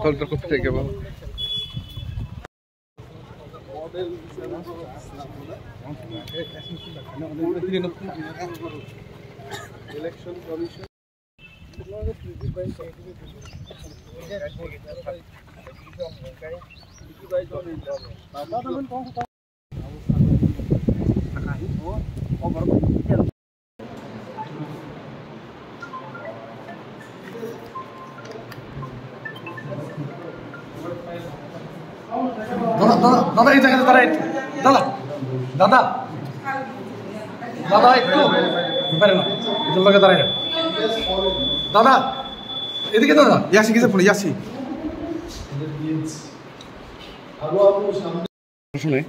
দলটা করতে গেলাম ইলেকশন কমিশন দাদা এই জায়গাতে দাঁড়াই দাদা দাদা দাদা একটু পারে না লোকে দাঁড়াই দাদা এদিকে দাদা ইয়াসি কিসে পড়ে ইয়াসি আসলে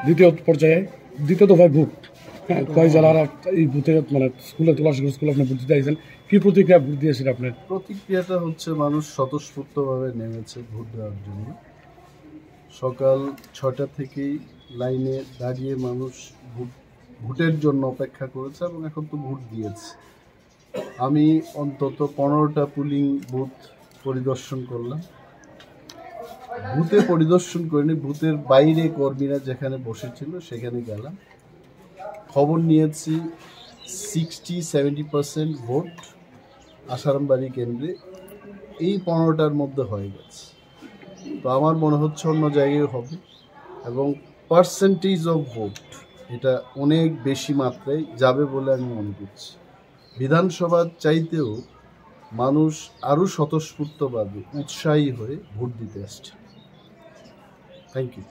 দ্বিতীয় পর্যায়ে দ্বিতীয় দফায় ভোট কয় জেলার এই বুথে মানে স্কুলে স্কুল আপনি ভোট দিতে আইছেন কি প্রতিক্রিয়া ভোট দিয়েছেন আপনার? প্রতিক্রিয়াটা হচ্ছে মানুষ স্বতঃস্ফূর্তভাবে নেমেছে ভোট দেওয়ার জন্য। সকাল ৬টা থেকেই লাইনে দাঁড়িয়ে মানুষ ভোটের জন্য অপেক্ষা করেছে এবং এখন তো ভোট দিয়েছে। আমি অন্তত 15টা পুলিং বুথ পরিদর্শন করলাম। বুথে পরিদর্শন করিনি, বুথের বাইরে কর্মীরা যেখানে বসেছিল সেখানে গেলাম। খবর নিয়েছি 60-70% ভোট আসারামবাড়ি কেন্দ্রে এই 15টার মধ্যে হয়ে গেছে। তো আমার মনে হচ্ছে অন্য জায়গায় হবে এবং পার্সেন্টেজ অফ ভোট এটা অনেক বেশি মাত্রায় যাবে বলে আমি মনে করছি। বিধানসভার চাইতেও মানুষ আরও স্বতঃস্ফূর্তভাবে উৎসাহী হয়ে ভোট দিতে আসছে। Thank you.